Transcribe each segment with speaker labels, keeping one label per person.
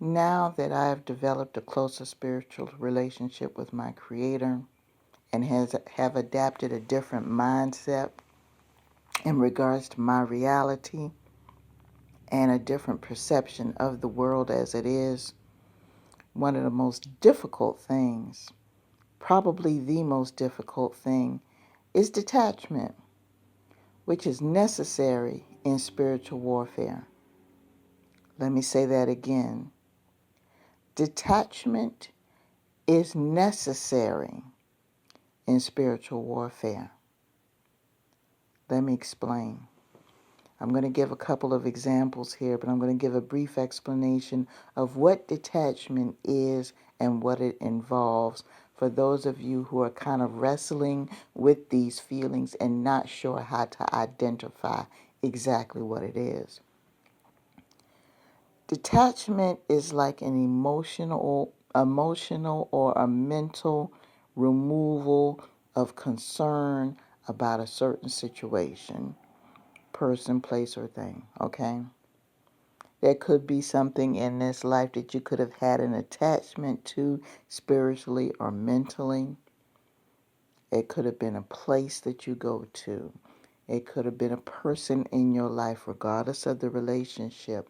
Speaker 1: Now that I have developed a closer spiritual relationship with my Creator and have adapted a different mindset in regards to my reality and a different perception of the world as it is, one of the most difficult things, probably the most difficult thing, is detachment, which is necessary in spiritual warfare. Let me say that again. Detachment is necessary in spiritual warfare. Let me explain. I'm going to give a couple of examples here, but I'm going to give a brief explanation of what detachment is and what it involves for those of you who are kind of wrestling with these feelings and not sure how to identify exactly what it is. Detachment is like an emotional or a mental removal of concern about a certain situation, person, place, or thing, okay? There could be something in this life that you could have had an attachment to spiritually or mentally. It could have been a place that you go to. It could have been a person in your life, regardless of the relationship.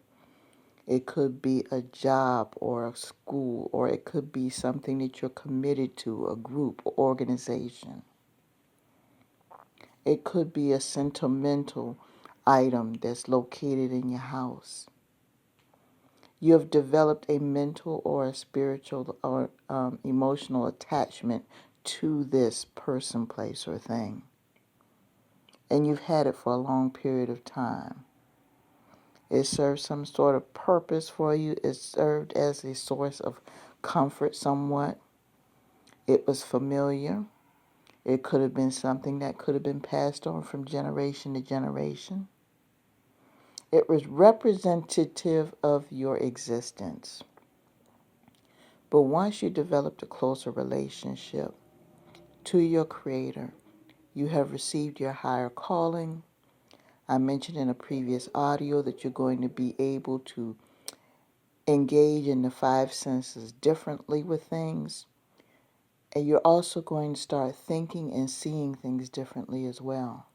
Speaker 1: It could be a job or a school, or it could be something that you're committed to, a group, organization. It could be a sentimental item that's located in your house. You have developed a mental or a spiritual or emotional attachment to this person, place, or thing. And you've had it for a long period of time. It served some sort of purpose for you. It served as a source of comfort somewhat. It was familiar. It could have been something that could have been passed on from generation to generation. It was representative of your existence. But once you developed a closer relationship to your Creator, you have received your higher calling. I mentioned in a previous audio that you're going to be able to engage in the five senses differently with things. And you're also going to start thinking and seeing things differently as well.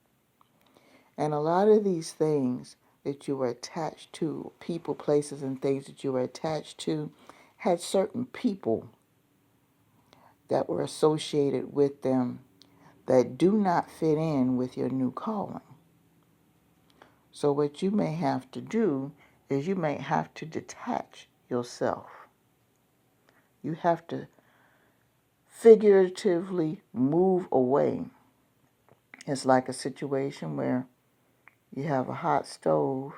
Speaker 1: And a lot of these things that you were attached to, people, places, and things that you were attached to, had certain people that were associated with them that do not fit in with your new calling. So what you may have to do is you may have to detach yourself. You have to figuratively move away. It's like a situation where you have a hot stove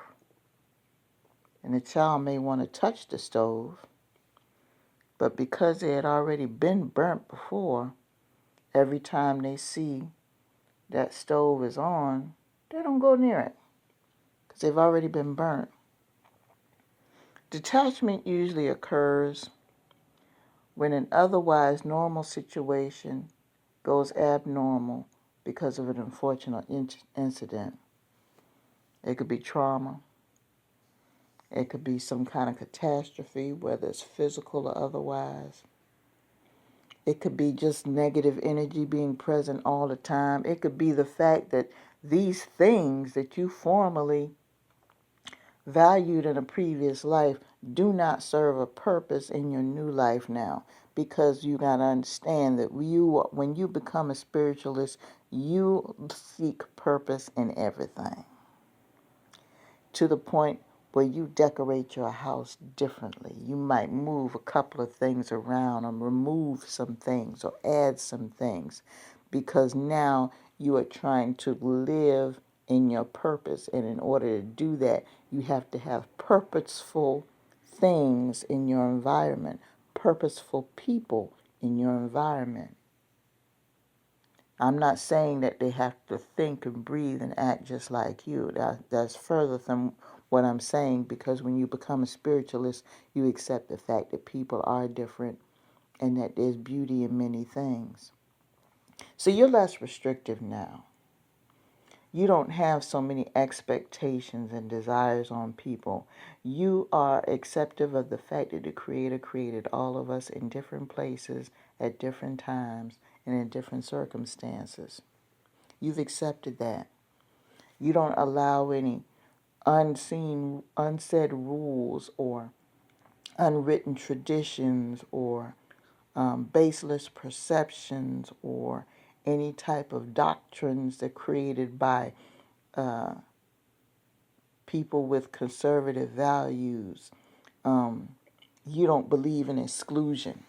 Speaker 1: and the child may want to touch the stove, but because they had already been burnt before, every time they see that stove is on, they don't go near it because they've already been burnt. Detachment usually occurs when an otherwise normal situation goes abnormal because of an unfortunate incident. It could be trauma. It could be some kind of catastrophe, whether it's physical or otherwise. It could be just negative energy being present all the time. It could be the fact that these things that you formerly valued in a previous life do not serve a purpose in your new life now, because you got to understand that when you become a spiritualist, you seek purpose in everything, to the point where you decorate your house differently. You might move a couple of things around or remove some things or add some things, because now you are trying to live in your purpose. And in order to do that, you have to have purposeful things in your environment, purposeful people in your environment. I'm not saying that they have to think and breathe and act just like you. That's further from what I'm saying, because when you become a spiritualist, you accept the fact that people are different and that there's beauty in many things. So you're less restrictive now. You don't have so many expectations and desires on people. You are acceptive of the fact that the Creator created all of us in different places at different times and in different circumstances. You've accepted that. You don't allow any unsaid rules or unwritten traditions or baseless perceptions or any type of doctrines that are created by people with conservative values. You don't believe in exclusion.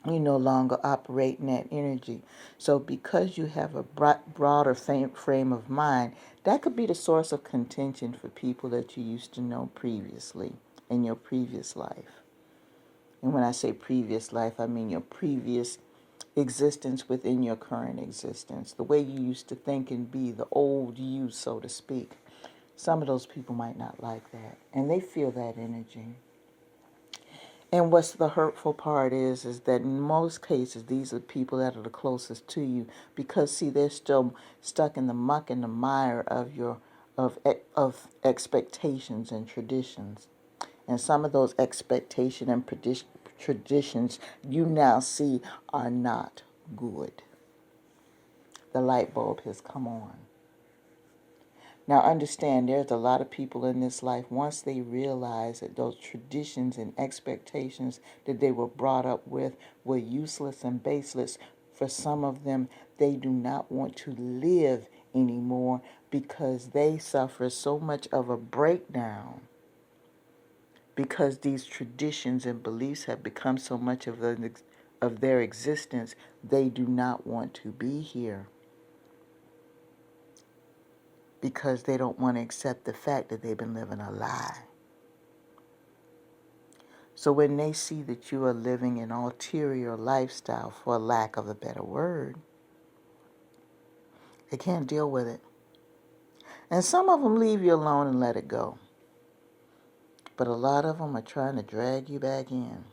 Speaker 1: You no longer operate in that energy. So because you have a broader frame of mind, that could be the source of contention for people that you used to know previously in your previous life. And when I say previous life, I mean your previous existence within your current existence. The way you used to think and be, the old you, so to speak. Some of those people might not like that. And they feel that energy. And what's the hurtful part is that in most cases, these are people that are the closest to you because, see, they're still stuck in the muck and the mire of of expectations and traditions. And some of those expectations and traditions you now see are not good. The light bulb has come on. Now understand, there's a lot of people in this life, once they realize that those traditions and expectations that they were brought up with were useless and baseless, for some of them, they do not want to live anymore because they suffer so much of a breakdown because these traditions and beliefs have become so much of their existence, they do not want to be here. Because they don't want to accept the fact that they've been living a lie. So when they see that you are living an ulterior lifestyle, for lack of a better word, they can't deal with it. And some of them leave you alone and let it go. But a lot of them are trying to drag you back in.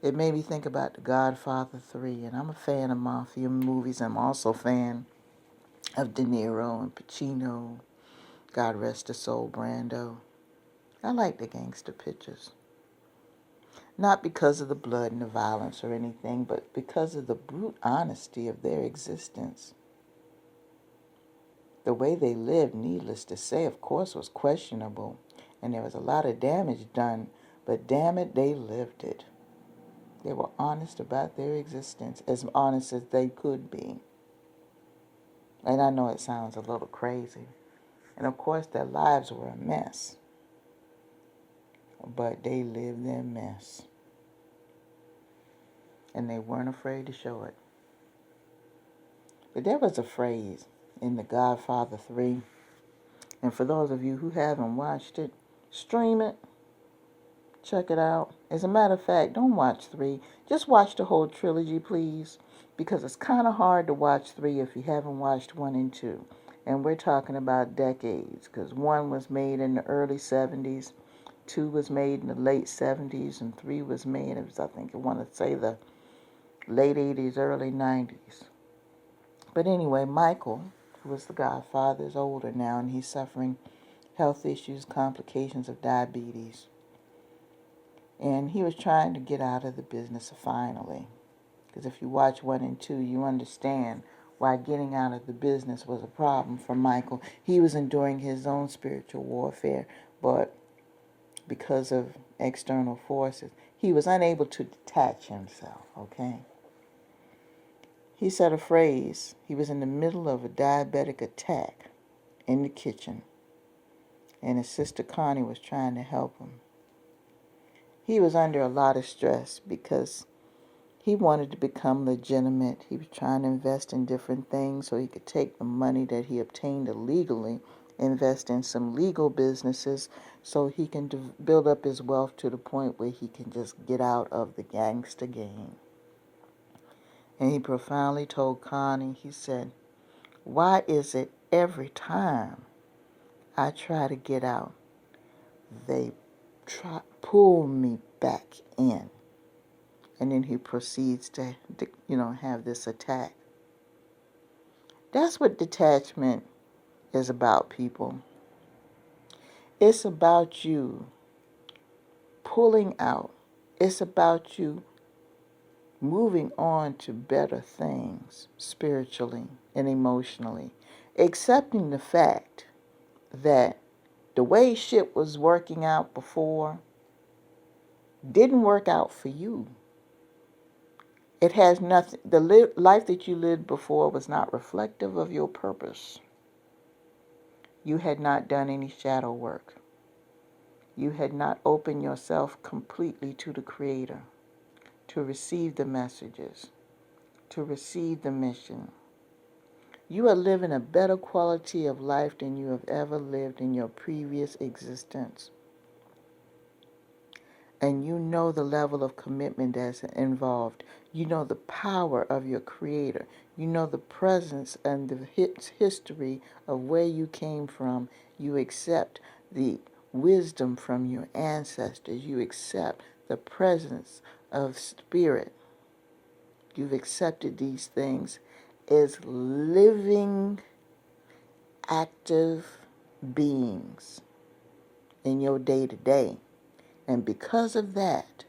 Speaker 1: It made me think about The Godfather 3, and I'm a fan of mafia movies. I'm also a fan of De Niro and Pacino, God rest his soul, Brando. I like the gangster pictures. Not because of the blood and the violence or anything, but because of the brute honesty of their existence. The way they lived, needless to say, of course, was questionable. And there was a lot of damage done, but damn it, they lived it. They were honest about their existence, as honest as they could be. And I know it sounds a little crazy. And of course, their lives were a mess. But they lived their mess. And they weren't afraid to show it. But there was a phrase in The Godfather 3, and for those of you who haven't watched it, stream it, check it out. As a matter of fact, don't watch 3, just watch the whole trilogy, please, because it's kind of hard to watch 3 if you haven't watched 1 and 2. And we're talking about decades, because 1 was made in the early 70s, 2 was made in the late 70s, and 3 was made, I think I want to say the late 80s, early 90s. But anyway, Michael, who was the Godfather, is older now, and he's suffering health issues, complications of diabetes. And he was trying to get out of the business finally. Because if you watch 1 and 2, you understand why getting out of the business was a problem for Michael. He was enduring his own spiritual warfare, but because of external forces, he was unable to detach himself, okay? He said a phrase. He was in the middle of a diabetic attack in the kitchen, and his sister Connie was trying to help him. He was under a lot of stress because he wanted to become legitimate. He was trying to invest in different things so he could take the money that he obtained illegally, invest in some legal businesses so he can build up his wealth to the point where he can just get out of the gangster game. And he profoundly told Connie, he said, "Why is it every time I try to get out, they pull me back in?" And then he proceeds to have this attack. That's what detachment is about, people. It's about you pulling out. It's about you moving on to better things spiritually and emotionally. Accepting the fact that the way shit was working out before didn't work out for you. It has nothing, the life that you lived before was not reflective of your purpose. You had not done any shadow work. You had not opened yourself completely to the Creator, to receive the messages, to receive the mission. You are living a better quality of life than you have ever lived in your previous existence. And you know the level of commitment that's involved. You know the power of your Creator. You know the presence and the history of where you came from. You accept the wisdom from your ancestors. You accept the presence of spirit. You've accepted these things as living, active beings in your day-to-day. And because of that,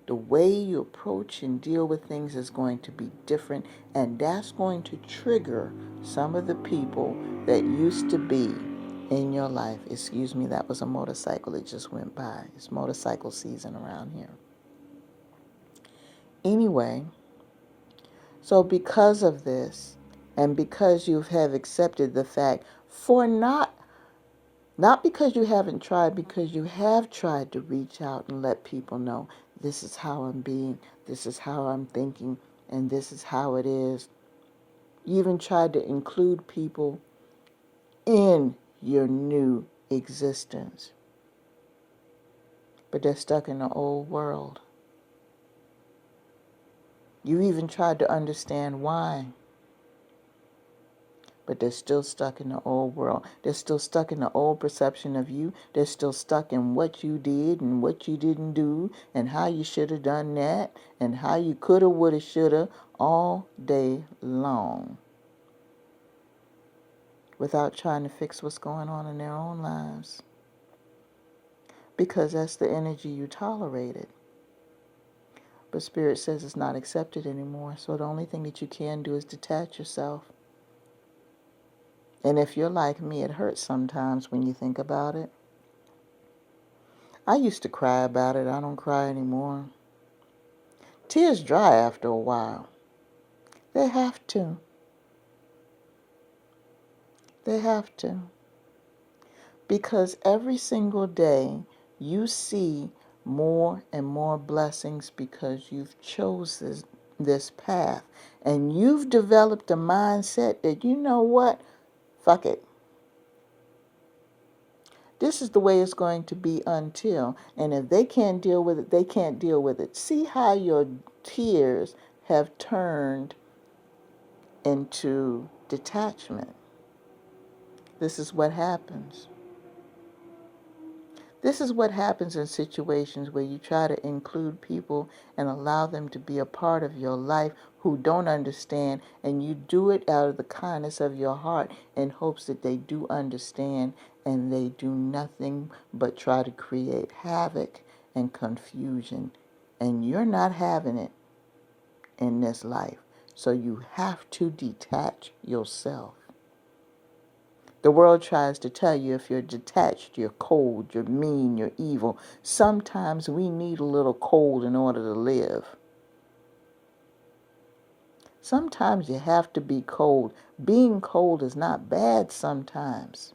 Speaker 1: the way you approach and deal with things is going to be different, and that's going to trigger some of the people that used to be in your life. Excuse me, that was a motorcycle that just went by. It's motorcycle season around here. Anyway, so because of this, and because you have accepted the fact, for not because you haven't tried, because you have tried to reach out and let people know, this is how I'm being, this is how I'm thinking, and this is how it is. You even tried to include people in your new existence. But they're stuck in the old world. You even tried to understand why. But they're still stuck in the old world. They're still stuck in the old perception of you. They're still stuck in what you did and what you didn't do and how you should have done that and how you could have, would have, should have all day long without trying to fix what's going on in their own lives. Because that's the energy you tolerated. But Spirit says it's not accepted anymore. So the only thing that you can do is detach yourself. And if you're like me, it hurts sometimes when you think about it. I used to cry about it. I don't cry anymore. Tears dry after a while. They have to. They have to. Because every single day you see more and more blessings because you've chosen this path. And you've developed a mindset that, you know what? Fuck it. This is the way it's going to be until. And if they can't deal with it, they can't deal with it. See how your tears have turned into detachment. This is what happens. This is what happens in situations where you try to include people and allow them to be a part of your life who don't understand, and you do it out of the kindness of your heart in hopes that they do understand, and they do nothing but try to create havoc and confusion. And you're not having it in this life. So you have to detach yourself. The world tries to tell you if you're detached, you're cold, you're mean, you're evil. Sometimes we need a little cold in order to live. Sometimes you have to be cold. Being cold is not bad sometimes.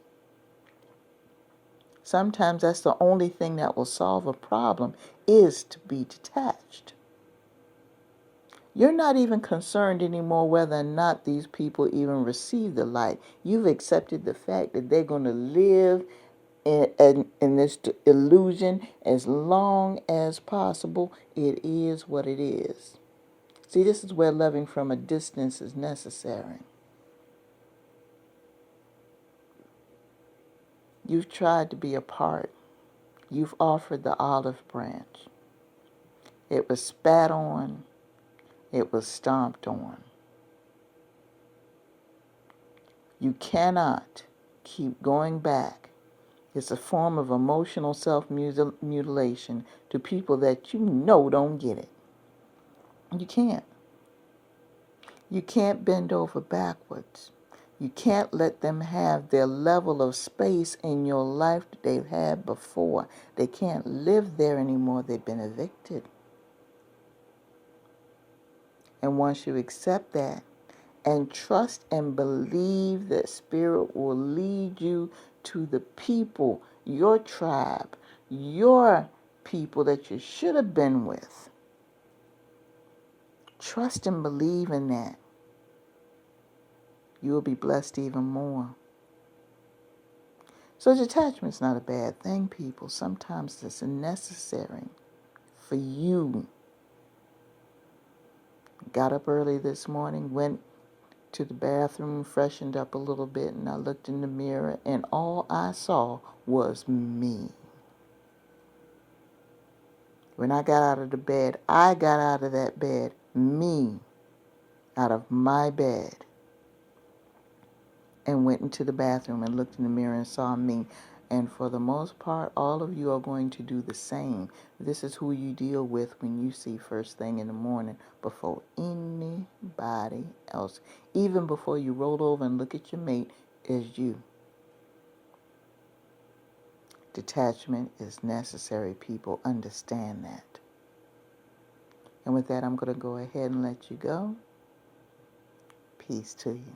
Speaker 1: Sometimes that's the only thing that will solve a problem, is to be detached. You're not even concerned anymore whether or not these people even receive the light. You've accepted the fact that they're going to live in this illusion as long as possible. It is what it is. See, this is where loving from a distance is necessary. You've tried to be a part. You've offered the olive branch. It was spat on. It was stomped on. You cannot keep going back. It's a form of emotional self-mutilation to people that you know don't get it. You can't. You can't bend over backwards. You can't let them have their level of space in your life that they've had before. They can't live there anymore. They've been evicted. And once you accept that and trust and believe that Spirit will lead you to the people, your tribe, your people that you should have been with, trust and believe in that. You will be blessed even more. So detachment's not a bad thing, people. Sometimes it's necessary for you. Got up early this morning, went to the bathroom, freshened up a little bit, and I looked in the mirror, and all I saw was me. When I got out of the bed, I got out of that bed, me, out of my bed, and went into the bathroom and looked in the mirror and saw me. And for the most part, all of you are going to do the same. This is who you deal with when you see first thing in the morning before anybody else. Even before you roll over and look at your mate, is you. Detachment is necessary, people. Understand that. And with that, I'm going to go ahead and let you go. Peace to you.